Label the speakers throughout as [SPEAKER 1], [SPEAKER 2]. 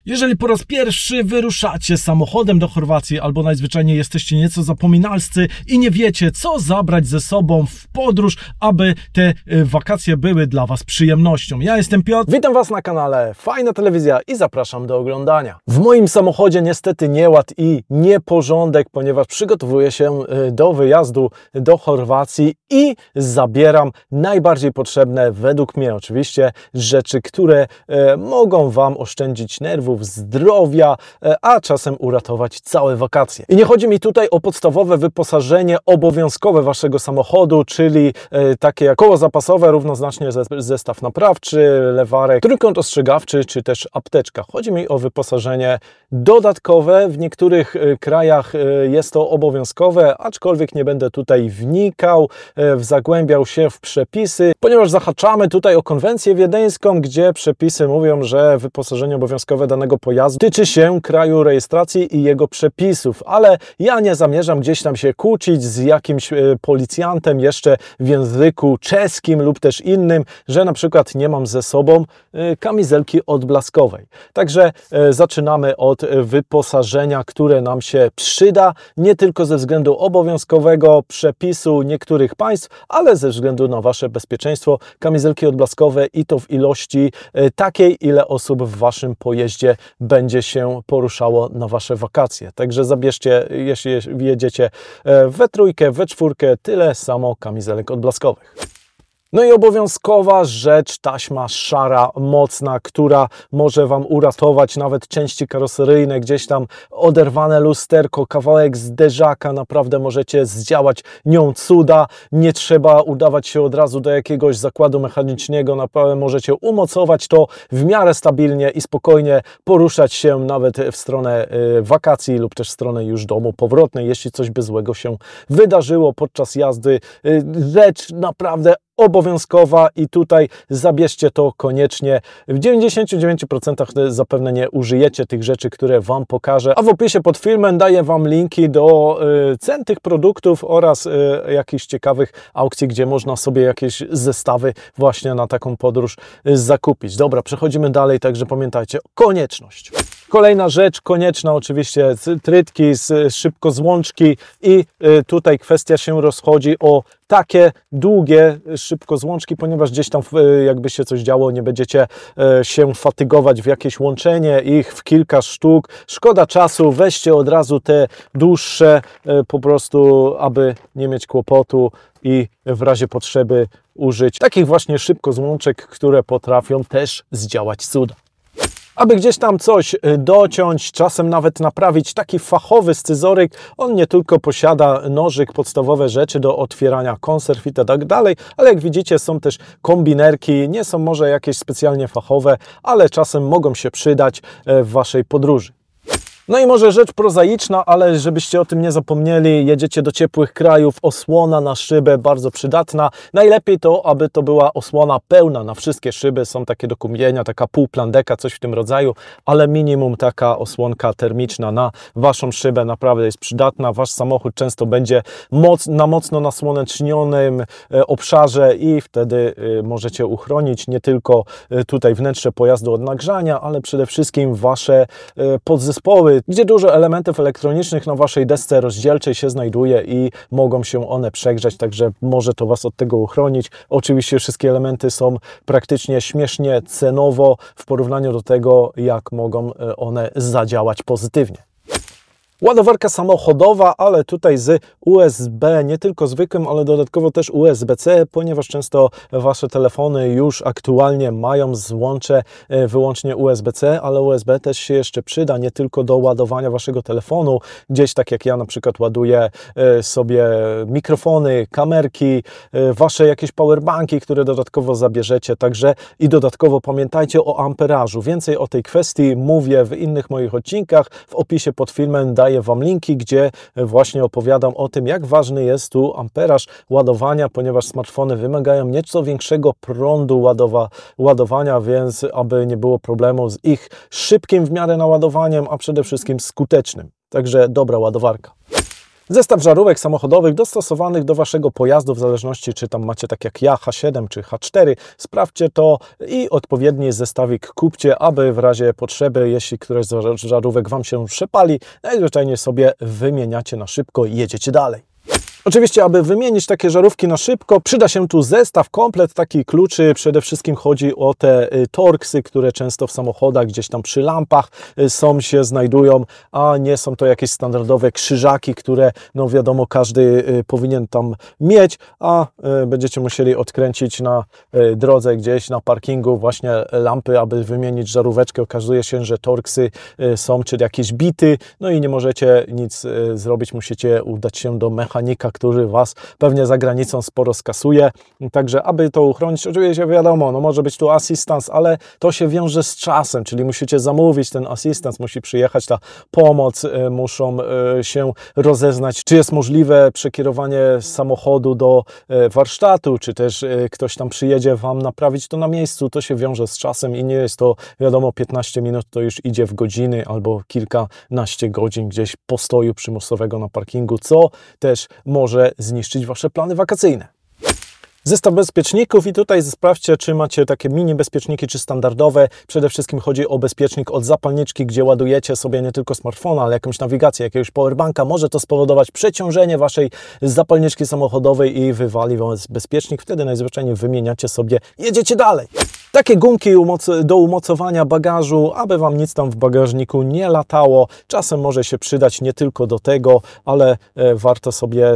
[SPEAKER 1] Jeżeli po raz pierwszy wyruszacie samochodem do Chorwacji albo najzwyczajniej jesteście nieco zapominalscy i nie wiecie, co zabrać ze sobą w podróż, aby te wakacje były dla Was przyjemnością. Ja jestem Piotr.
[SPEAKER 2] Witam Was na kanale Fajna Telewizja i zapraszam do oglądania. W moim samochodzie niestety nieład i nieporządek, ponieważ przygotowuję się do wyjazdu do Chorwacji i zabieram najbardziej potrzebne, według mnie oczywiście, rzeczy, które mogą Wam oszczędzić nerwów, zdrowia, a czasem uratować całe wakacje. I nie chodzi mi tutaj o podstawowe wyposażenie obowiązkowe Waszego samochodu, czyli takie jak koło zapasowe, równoznacznie zestaw naprawczy, lewarek, trójkąt ostrzegawczy, czy też apteczka. Chodzi mi o wyposażenie dodatkowe. W niektórych krajach jest to obowiązkowe, aczkolwiek nie będę tutaj wnikał, zagłębiał się w przepisy, ponieważ zahaczamy tutaj o konwencję wiedeńską, gdzie przepisy mówią, że wyposażenie obowiązkowe danego pojazdu tyczy się kraju rejestracji i jego przepisów, ale ja nie zamierzam gdzieś tam się kłócić z jakimś policjantem jeszcze w języku czeskim lub też innym, że na przykład nie mam ze sobą kamizelki odblaskowej. Także zaczynamy od wyposażenia, które nam się przyda, nie tylko ze względu obowiązkowego przepisu niektórych państw, ale ze względu na Wasze bezpieczeństwo. Kamizelki odblaskowe i to w ilości takiej, ile osób w Waszym pojeździe będzie się poruszało na Wasze wakacje. Także zabierzcie, jeśli jedziecie we trójkę, we czwórkę, tyle samo kamizelek odblaskowych. No i obowiązkowa rzecz, taśma szara, mocna, która może Wam uratować nawet części karoseryjne, gdzieś tam oderwane lusterko, kawałek zderzaka, naprawdę możecie zdziałać nią cuda. Nie trzeba udawać się od razu do jakiegoś zakładu mechanicznego, naprawdę możecie umocować to w miarę stabilnie i spokojnie poruszać się nawet w stronę wakacji lub też w stronę już domu powrotnej, jeśli coś by złego się wydarzyło podczas jazdy. Rzecz naprawdę obowiązkowa i tutaj zabierzcie to koniecznie. W 99% zapewne nie użyjecie tych rzeczy, które Wam pokażę, a w opisie pod filmem daję Wam linki do cen tych produktów oraz jakichś ciekawych aukcji, gdzie można sobie jakieś zestawy właśnie na taką podróż zakupić. Dobra, przechodzimy dalej, także pamiętajcie, konieczność. Kolejna rzecz konieczna, oczywiście trytki, szybkozłączki i tutaj kwestia się rozchodzi o takie długie szybkozłączki, ponieważ gdzieś tam jakby się coś działo, nie będziecie się fatygować w jakieś łączenie ich w kilka sztuk. Szkoda czasu, weźcie od razu te dłuższe po prostu, aby nie mieć kłopotu i w razie potrzeby użyć takich właśnie szybkozłączek, które potrafią też zdziałać cuda. Aby gdzieś tam coś dociąć, czasem nawet naprawić, taki fachowy scyzoryk, on nie tylko posiada nożyk, podstawowe rzeczy do otwierania konserw i tak dalej, ale jak widzicie są też kombinerki, nie są może jakieś specjalnie fachowe, ale czasem mogą się przydać w Waszej podróży. No i może rzecz prozaiczna, ale żebyście o tym nie zapomnieli, jedziecie do ciepłych krajów, osłona na szybę, bardzo przydatna. Najlepiej to, aby to była osłona pełna na wszystkie szyby, są takie do kupienia, taka półplandeka, coś w tym rodzaju, ale minimum taka osłonka termiczna na Waszą szybę naprawdę jest przydatna. Wasz samochód często będzie na mocno nasłonecznionym obszarze i wtedy możecie uchronić nie tylko tutaj wnętrze pojazdu od nagrzania, ale przede wszystkim Wasze podzespoły, gdzie dużo elementów elektronicznych na Waszej desce rozdzielczej się znajduje i mogą się one przegrzać, także może to Was od tego uchronić. Oczywiście wszystkie elementy są praktycznie śmiesznie cenowo w porównaniu do tego, jak mogą one zadziałać pozytywnie. Ładowarka samochodowa, ale tutaj z USB, nie tylko zwykłym, ale dodatkowo też USB-C, ponieważ często Wasze telefony już aktualnie mają złącze wyłącznie USB-C, ale USB też się jeszcze przyda, nie tylko do ładowania Waszego telefonu, gdzieś tak jak ja na przykład ładuję sobie mikrofony, kamerki, Wasze jakieś powerbanki, które dodatkowo zabierzecie, także i dodatkowo pamiętajcie o amperażu. Więcej o tej kwestii mówię w innych moich odcinkach, w opisie pod filmem daję Wam linki, gdzie właśnie opowiadam o tym, jak ważny jest tu amperaż ładowania, ponieważ smartfony wymagają nieco większego prądu ładowania, więc aby nie było problemu z ich szybkim w miarę naładowaniem, a przede wszystkim skutecznym. Także dobra ładowarka. Zestaw żarówek samochodowych dostosowanych do Waszego pojazdu, w zależności czy tam macie tak jak ja H7 czy H4, sprawdźcie to i odpowiedni zestawik kupcie, aby w razie potrzeby, jeśli któraś z żarówek Wam się przepali, najzwyczajniej sobie wymieniacie na szybko i jedziecie dalej. Oczywiście, aby wymienić takie żarówki na szybko, przyda się tu zestaw, komplet takich kluczy. Przede wszystkim chodzi o te torksy, które często w samochodach gdzieś tam przy lampach się znajdują, a nie są to jakieś standardowe krzyżaki, które no wiadomo każdy powinien tam mieć, a będziecie musieli odkręcić na drodze gdzieś na parkingu właśnie lampy, aby wymienić żaróweczkę. Okazuje się, że torksy są, czyli jakieś bity, no i nie możecie nic zrobić, musicie udać się do mechanika, który Was pewnie za granicą sporo skasuje. Także aby to uchronić, oczywiście wiadomo, no może być tu asystans, ale to się wiąże z czasem, czyli musicie zamówić ten asystans, musi przyjechać ta pomoc, muszą się rozeznać, czy jest możliwe przekierowanie samochodu do warsztatu, czy też ktoś tam przyjedzie Wam naprawić to na miejscu. To się wiąże z czasem i nie jest to, wiadomo, 15 minut, to już idzie w godziny albo kilkanaście godzin gdzieś postoju przymusowego na parkingu, co też może zniszczyć Wasze plany wakacyjne. Zestaw bezpieczników i tutaj sprawdźcie, czy macie takie mini bezpieczniki, czy standardowe. Przede wszystkim chodzi o bezpiecznik od zapalniczki, gdzie ładujecie sobie nie tylko smartfona, ale jakąś nawigację, jakiegoś powerbanka. Może to spowodować przeciążenie Waszej zapalniczki samochodowej i wywali Was bezpiecznik. Wtedy najzwyczajniej wymieniacie sobie, jedziecie dalej. Takie gumki do umocowania bagażu, aby Wam nic tam w bagażniku nie latało. Czasem może się przydać nie tylko do tego, ale warto sobie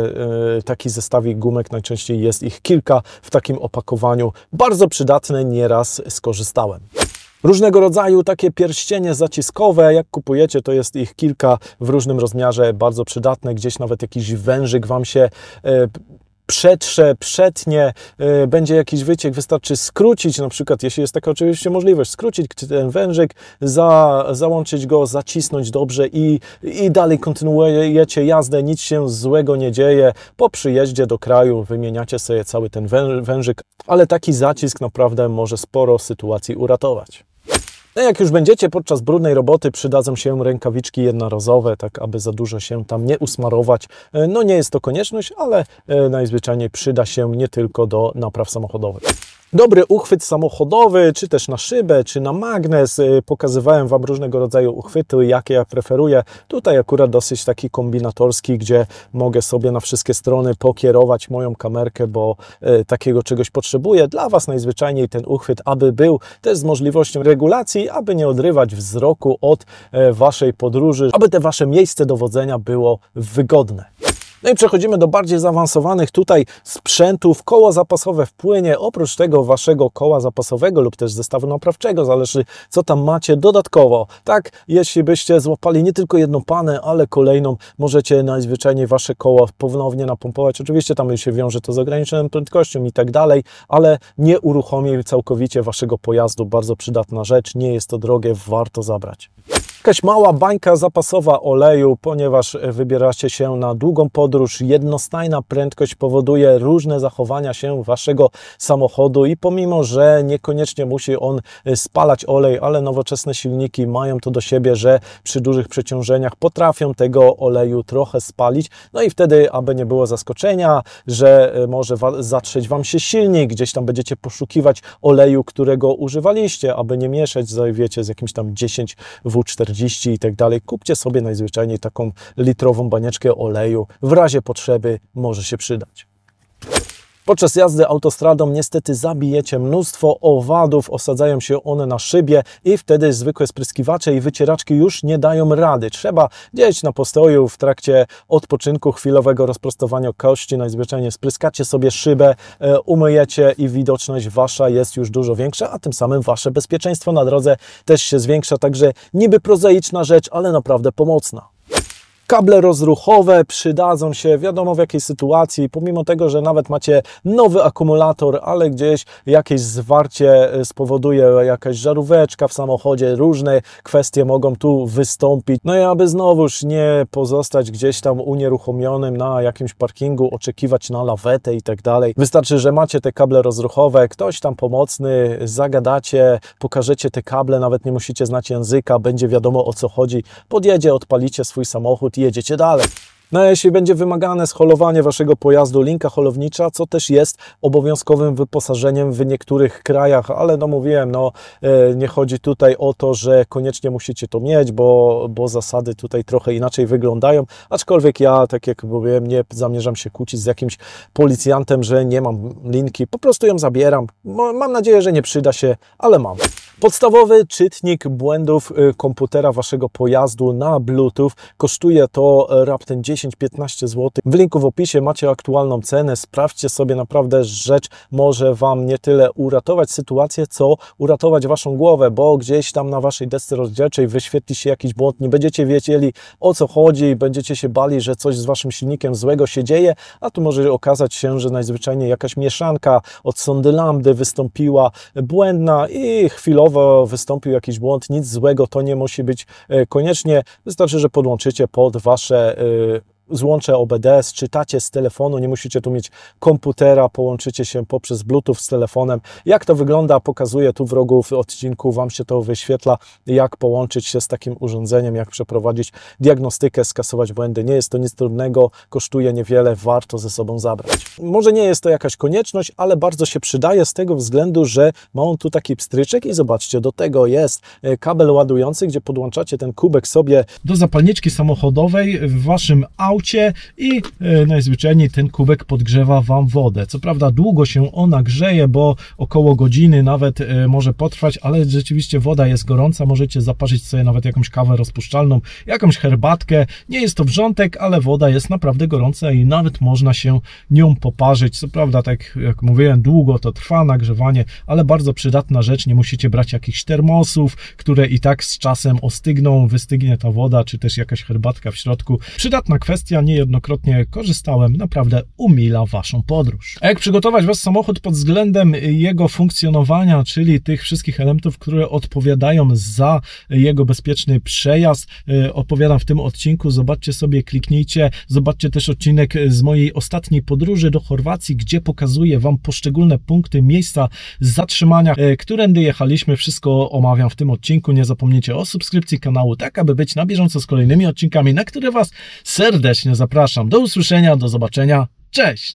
[SPEAKER 2] taki zestawik gumek, najczęściej jest ich kilka w takim opakowaniu. Bardzo przydatne, nieraz skorzystałem. Różnego rodzaju takie pierścienie zaciskowe, jak kupujecie, to jest ich kilka w różnym rozmiarze, bardzo przydatne. Gdzieś nawet jakiś wężyk Wam się przetrze, przetnie, będzie jakiś wyciek, wystarczy skrócić, na przykład, jeśli jest taka oczywiście możliwość, skrócić ten wężyk, załączyć go, zacisnąć dobrze i dalej kontynuujecie jazdę, nic się złego nie dzieje. Po przyjeździe do kraju wymieniacie sobie cały ten wężyk, ale taki zacisk naprawdę może sporo sytuacji uratować. No jak już będziecie podczas brudnej roboty, przydadzą się rękawiczki jednorazowe, tak aby za dużo się tam nie usmarować. No nie jest to konieczność, ale najzwyczajniej przyda się nie tylko do napraw samochodowych. Dobry uchwyt samochodowy, czy też na szybę, czy na magnes. Pokazywałem Wam różnego rodzaju uchwyty, jakie ja preferuję. Tutaj akurat dosyć taki kombinatorski, gdzie mogę sobie na wszystkie strony pokierować moją kamerkę, bo takiego czegoś potrzebuję. Dla Was najzwyczajniej ten uchwyt, aby był też z możliwością regulacji, aby nie odrywać wzroku od Waszej podróży, aby te Wasze miejsce dowodzenia było wygodne. No i przechodzimy do bardziej zaawansowanych tutaj sprzętów. Koło zapasowe w płynie, oprócz tego Waszego koła zapasowego lub też zestawu naprawczego, zależy co tam macie dodatkowo. Tak, jeśli byście złapali nie tylko jedną panę, ale kolejną, możecie najzwyczajniej Wasze koło ponownie napompować. Oczywiście tam się wiąże to z ograniczoną prędkością i tak dalej, ale nie uruchomi całkowicie Waszego pojazdu. Bardzo przydatna rzecz, nie jest to drogie, warto zabrać. Jakaś mała bańka zapasowa oleju, ponieważ wybieracie się na długą podróż. Jednostajna prędkość powoduje różne zachowania się Waszego samochodu i pomimo, że niekoniecznie musi on spalać olej, ale nowoczesne silniki mają to do siebie, że przy dużych przeciążeniach potrafią tego oleju trochę spalić. No i wtedy, aby nie było zaskoczenia, że może zatrzeć Wam się silnik, gdzieś tam będziecie poszukiwać oleju, którego używaliście, aby nie mieszać, wiecie, z jakimś tam 10W40 i tak dalej. Kupcie sobie najzwyczajniej taką litrową banieczkę oleju. W razie potrzeby może się przydać. Podczas jazdy autostradą niestety zabijecie mnóstwo owadów, osadzają się one na szybie i wtedy zwykłe spryskiwacze i wycieraczki już nie dają rady. Trzeba gdzieś na postoju w trakcie odpoczynku chwilowego rozprostowania kości najzwyczajniej spryskacie sobie szybę, umyjecie i widoczność Wasza jest już dużo większa, a tym samym Wasze bezpieczeństwo na drodze też się zwiększa, także niby prozaiczna rzecz, ale naprawdę pomocna. Kable rozruchowe przydadzą się, wiadomo w jakiej sytuacji, pomimo tego, że nawet macie nowy akumulator, ale gdzieś jakieś zwarcie spowoduje jakaś żaróweczka w samochodzie, różne kwestie mogą tu wystąpić. No i aby znowuż nie pozostać gdzieś tam unieruchomionym na jakimś parkingu, oczekiwać na lawetę i tak dalej. Wystarczy, że macie te kable rozruchowe, ktoś tam pomocny, zagadacie, pokażecie te kable, nawet nie musicie znać języka, będzie wiadomo o co chodzi, podjedzie, odpalicie swój samochód i jedziecie dalej. No a jeśli będzie wymagane scholowanie waszego pojazdu, linka holownicza, co też jest obowiązkowym wyposażeniem w niektórych krajach, ale no mówiłem, nie chodzi tutaj o to, że koniecznie musicie to mieć, bo zasady tutaj trochę inaczej wyglądają, aczkolwiek ja, tak jak mówiłem, nie zamierzam się kłócić z jakimś policjantem, że nie mam linki, po prostu ją zabieram. Mam nadzieję, że nie przyda się, ale mam. Podstawowy czytnik błędów komputera waszego pojazdu na Bluetooth. Kosztuje to raptem 10-15 zł. W linku w opisie macie aktualną cenę. Sprawdźcie sobie, naprawdę rzecz może wam nie tyle uratować sytuację, co uratować waszą głowę, bo gdzieś tam na waszej desce rozdzielczej wyświetli się jakiś błąd. Nie będziecie wiedzieli, o co chodzi, będziecie się bali, że coś z waszym silnikiem złego się dzieje, a tu może okazać się, że najzwyczajniej jakaś mieszanka od sondy lambdy wystąpiła błędna i chwilowo wystąpił jakiś błąd. Nic złego to nie musi być koniecznie. Wystarczy, że podłączycie pod wasze złącze OBD, czytacie z telefonu, nie musicie tu mieć komputera, połączycie się poprzez Bluetooth z telefonem. Jak to wygląda, pokazuję tu w rogu w odcinku, wam się to wyświetla, jak połączyć się z takim urządzeniem, jak przeprowadzić diagnostykę, skasować błędy. Nie jest to nic trudnego, kosztuje niewiele, warto ze sobą zabrać. Może nie jest to jakaś konieczność, ale bardzo się przydaje z tego względu, że ma on tu taki pstryczek i zobaczcie, do tego jest kabel ładujący, gdzie podłączacie ten kubek sobie
[SPEAKER 1] do zapalniczki samochodowej w waszym aucie i najzwyczajniej ten kubek podgrzewa wam wodę. Co prawda długo się ona grzeje, bo około godziny nawet może potrwać, ale rzeczywiście woda jest gorąca, możecie zaparzyć sobie nawet jakąś kawę rozpuszczalną, jakąś herbatkę. Nie jest to wrzątek, ale woda jest naprawdę gorąca i nawet można się nią poparzyć. Co prawda, tak jak mówiłem, długo to trwa nagrzewanie, ale bardzo przydatna rzecz. Nie musicie brać jakichś termosów, które i tak z czasem ostygną, wystygnie ta woda, czy też jakaś herbatka w środku. Przydatna kwestia, niejednokrotnie korzystałem, naprawdę umila waszą podróż. A jak przygotować wasz samochód pod względem jego funkcjonowania, czyli tych wszystkich elementów, które odpowiadają za jego bezpieczny przejazd, opowiadam w tym odcinku. Zobaczcie sobie, kliknijcie, zobaczcie też odcinek z mojej ostatniej podróży do Chorwacji, gdzie pokazuję wam poszczególne punkty, miejsca zatrzymania, którędy jechaliśmy. Wszystko omawiam w tym odcinku. Nie zapomnijcie o subskrypcji kanału, tak aby być na bieżąco z kolejnymi odcinkami, na które was serdecznie zapraszam. Do usłyszenia, do zobaczenia. Cześć!